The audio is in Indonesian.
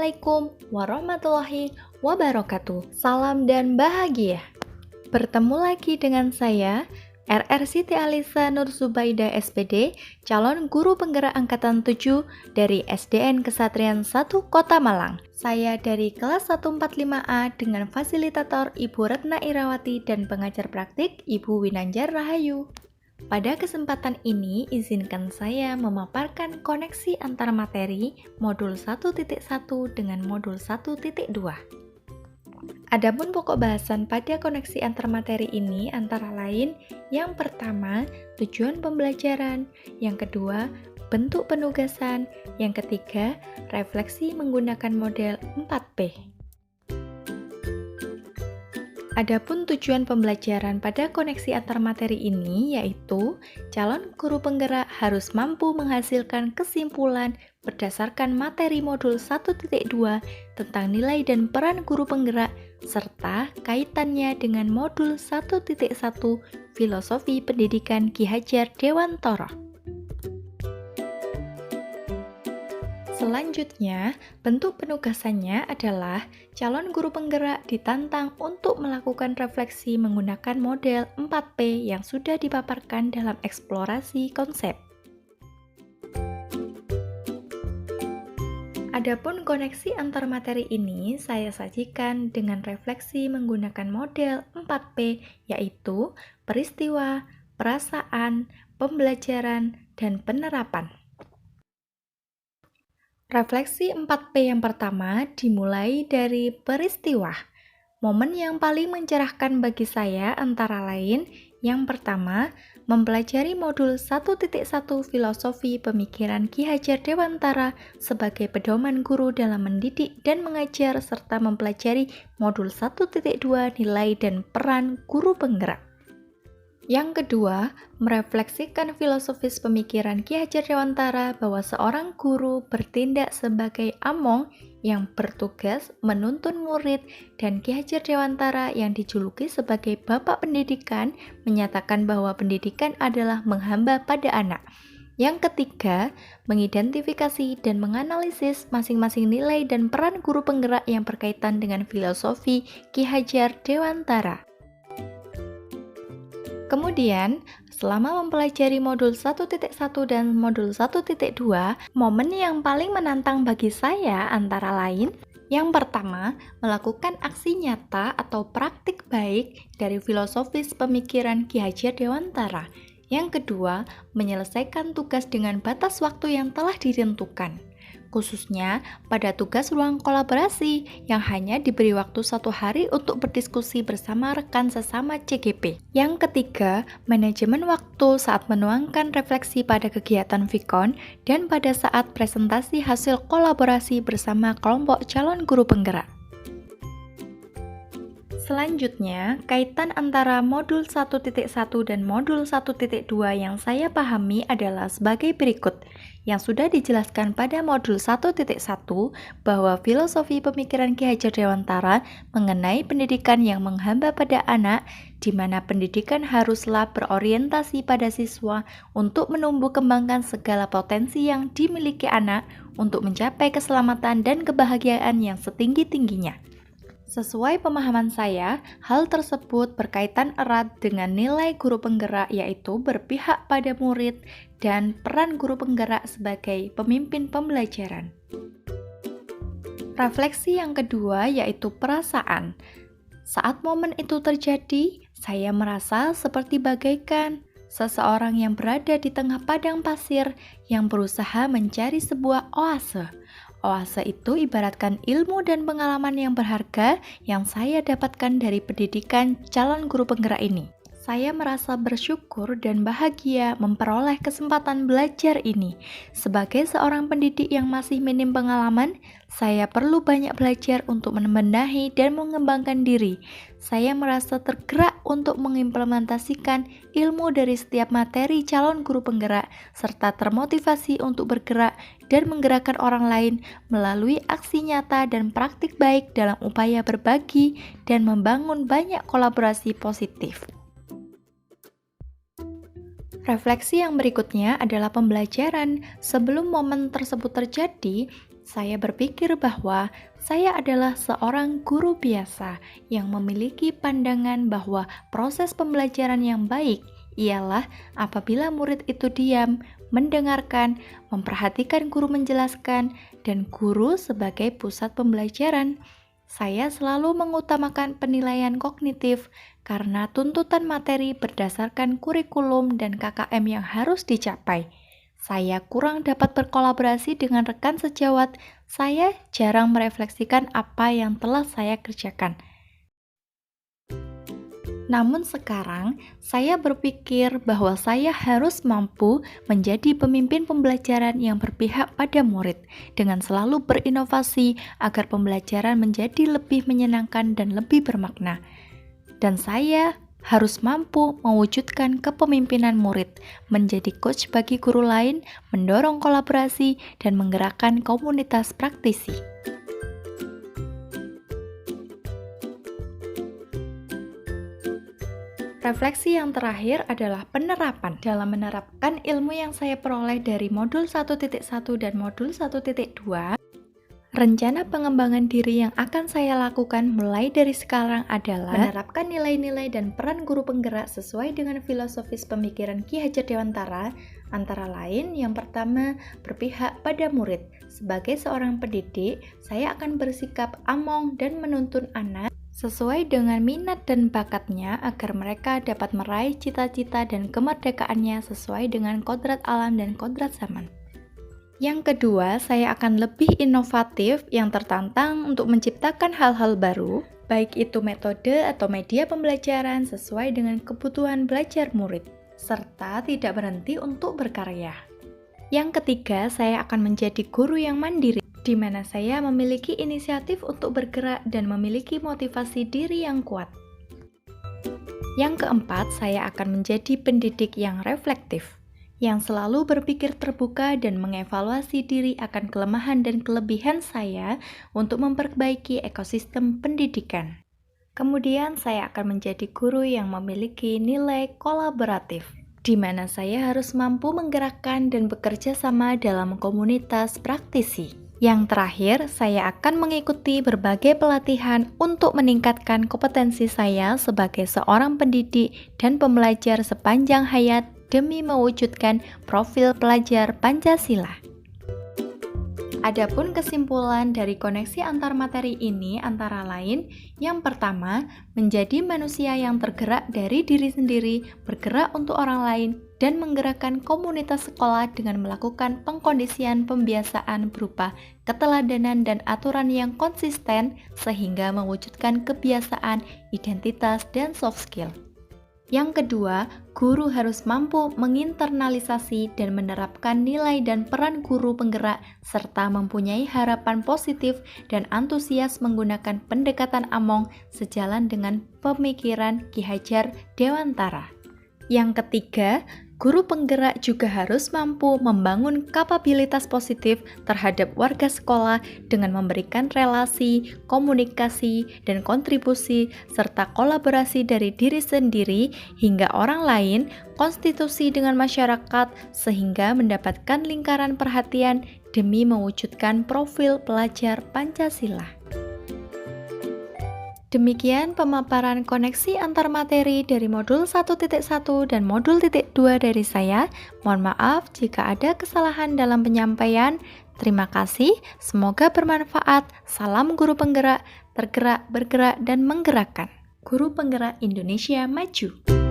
Assalamualaikum warahmatullahi wabarakatuh. Salam dan bahagia. Bertemu lagi dengan saya, RR Siti Alisa Nur Zubaida SPD, calon guru penggerak angkatan 7 dari SDN Kesatrian 1 Kota Malang. Saya dari kelas 145A dengan fasilitator Ibu Retna Irawati dan pengajar praktik Ibu Winanjar Rahayu. Pada kesempatan ini, izinkan saya memaparkan koneksi antar materi modul 1.1 dengan modul 1.2. Adapun pokok bahasan pada koneksi antar materi ini antara lain, yang pertama, tujuan pembelajaran, yang kedua, bentuk penugasan, yang ketiga, refleksi menggunakan model 4P. Adapun tujuan pembelajaran pada koneksi antar materi ini yaitu calon guru penggerak harus mampu menghasilkan kesimpulan berdasarkan materi modul 1.2 tentang nilai dan peran guru penggerak serta kaitannya dengan modul 1.1 Filosofi Pendidikan Ki Hajar Dewantara. Selanjutnya, bentuk penugasannya adalah calon guru penggerak ditantang untuk melakukan refleksi menggunakan model 4P yang sudah dipaparkan dalam eksplorasi konsep. Adapun koneksi antar materi ini saya sajikan dengan refleksi menggunakan model 4P yaitu peristiwa, perasaan, pembelajaran, dan penerapan. Refleksi 4P yang pertama dimulai dari peristiwa. Momen yang paling mencerahkan bagi saya antara lain, yang pertama, mempelajari modul 1.1 Filosofi Pemikiran Ki Hajar Dewantara sebagai pedoman guru dalam mendidik dan mengajar serta mempelajari modul 1.2 Nilai dan Peran Guru Penggerak. Yang kedua, merefleksikan filosofis pemikiran Ki Hajar Dewantara bahwa seorang guru bertindak sebagai among yang bertugas menuntun murid dan Ki Hajar Dewantara yang dijuluki sebagai bapak pendidikan menyatakan bahwa pendidikan adalah menghamba pada anak. Yang ketiga, mengidentifikasi dan menganalisis masing-masing nilai dan peran guru penggerak yang berkaitan dengan filosofi Ki Hajar Dewantara. Kemudian, selama mempelajari modul 1.1 dan modul 1.2, momen yang paling menantang bagi saya antara lain, yang pertama, melakukan aksi nyata atau praktik baik dari filosofis pemikiran Ki Hajar Dewantara. Yang kedua, menyelesaikan tugas dengan batas waktu yang telah ditentukan. Khususnya pada tugas ruang kolaborasi yang hanya diberi waktu 1 hari untuk berdiskusi bersama rekan sesama CGP. Yang ketiga, manajemen waktu saat menuangkan refleksi pada kegiatan Vikon dan pada saat presentasi hasil kolaborasi bersama kelompok calon guru penggerak. Selanjutnya, kaitan antara modul 1.1 dan modul 1.2 yang saya pahami adalah sebagai berikut. Yang sudah dijelaskan pada modul 1.1 bahwa filosofi pemikiran Ki Hajar Dewantara mengenai pendidikan yang menghamba pada anak, di mana pendidikan haruslah berorientasi pada siswa untuk menumbuh kembangkan segala potensi yang dimiliki anak untuk mencapai keselamatan dan kebahagiaan yang setinggi-tingginya. Sesuai pemahaman saya, hal tersebut berkaitan erat dengan nilai guru penggerak yaitu berpihak pada murid dan peran guru penggerak sebagai pemimpin pembelajaran. Refleksi yang kedua yaitu perasaan. Saat momen itu terjadi, saya merasa seperti bagaikan seseorang yang berada di tengah padang pasir yang berusaha mencari sebuah oase. Oase itu ibaratkan ilmu dan pengalaman yang berharga yang saya dapatkan dari pendidikan calon guru penggerak ini. Saya merasa bersyukur dan bahagia memperoleh kesempatan belajar ini. Sebagai seorang pendidik yang masih minim pengalaman, saya perlu banyak belajar untuk membenahi dan mengembangkan diri. Saya merasa tergerak untuk mengimplementasikan ilmu dari setiap materi calon guru penggerak, serta termotivasi untuk bergerak dan menggerakkan orang lain melalui aksi nyata dan praktik baik dalam upaya berbagi dan membangun banyak kolaborasi positif. Refleksi yang berikutnya adalah pembelajaran. Sebelum momen tersebut terjadi, Saya berpikir bahwa saya adalah seorang guru biasa yang memiliki pandangan bahwa proses pembelajaran yang baik ialah apabila murid itu diam, mendengarkan, memperhatikan guru menjelaskan, dan guru sebagai pusat pembelajaran. Saya selalu mengutamakan penilaian kognitif karena tuntutan materi berdasarkan kurikulum dan KKM yang harus dicapai. Saya kurang dapat berkolaborasi dengan rekan sejawat. Saya jarang merefleksikan apa yang telah saya kerjakan. Namun sekarang, saya berpikir bahwa saya harus mampu menjadi pemimpin pembelajaran yang berpihak pada murid, dengan selalu berinovasi agar pembelajaran menjadi lebih menyenangkan dan lebih bermakna. Dan saya harus mampu mewujudkan kepemimpinan murid, menjadi coach bagi guru lain, mendorong kolaborasi, dan menggerakkan komunitas praktisi. Refleksi yang terakhir adalah penerapan. Dalam menerapkan ilmu yang saya peroleh dari modul 1.1 dan modul 1.2, rencana pengembangan diri yang akan saya lakukan mulai dari sekarang adalah menerapkan nilai-nilai dan peran guru penggerak sesuai dengan filosofis pemikiran Ki Hajar Dewantara, antara lain yang pertama, berpihak pada murid. Sebagai seorang pendidik, saya akan bersikap among dan menuntun anak sesuai dengan minat dan bakatnya agar mereka dapat meraih cita-cita dan kemerdekaannya sesuai dengan kodrat alam dan kodrat zaman. Yang kedua, saya akan lebih inovatif yang tertantang untuk menciptakan hal-hal baru, baik itu metode atau media pembelajaran sesuai dengan kebutuhan belajar murid, serta tidak berhenti untuk berkarya. Yang ketiga, saya akan menjadi guru yang mandiri, di mana saya memiliki inisiatif untuk bergerak dan memiliki motivasi diri yang kuat. Yang keempat, saya akan menjadi pendidik yang reflektif, yang selalu berpikir terbuka dan mengevaluasi diri akan kelemahan dan kelebihan saya untuk memperbaiki ekosistem pendidikan. Kemudian saya akan menjadi guru yang memiliki nilai kolaboratif, di mana saya harus mampu menggerakkan dan bekerja sama dalam komunitas praktisi. Yang terakhir, saya akan mengikuti berbagai pelatihan untuk meningkatkan kompetensi saya sebagai seorang pendidik dan pembelajar sepanjang hayat demi mewujudkan profil pelajar Pancasila. Adapun kesimpulan dari koneksi antar materi ini antara lain, yang pertama, menjadi manusia yang tergerak dari diri sendiri, bergerak untuk orang lain, dan menggerakkan komunitas sekolah dengan melakukan pengkondisian pembiasaan berupa keteladanan dan aturan yang konsisten sehingga mewujudkan kebiasaan, identitas, dan soft skill. Yang kedua, guru harus mampu menginternalisasi dan menerapkan nilai dan peran guru penggerak serta mempunyai harapan positif dan antusias menggunakan pendekatan among sejalan dengan pemikiran Ki Hajar Dewantara. Yang ketiga, guru penggerak juga harus mampu membangun kapabilitas positif terhadap warga sekolah dengan memberikan relasi, komunikasi, dan kontribusi serta kolaborasi dari diri sendiri hingga orang lain, konstitusi dengan masyarakat sehingga mendapatkan lingkaran perhatian demi mewujudkan profil pelajar Pancasila. Demikian pemaparan koneksi antar materi dari modul 1.1 dan modul 2 dari saya. Mohon maaf jika ada kesalahan dalam penyampaian. Terima kasih, semoga bermanfaat. Salam guru penggerak, tergerak, bergerak, dan menggerakkan. Guru Penggerak Indonesia Maju.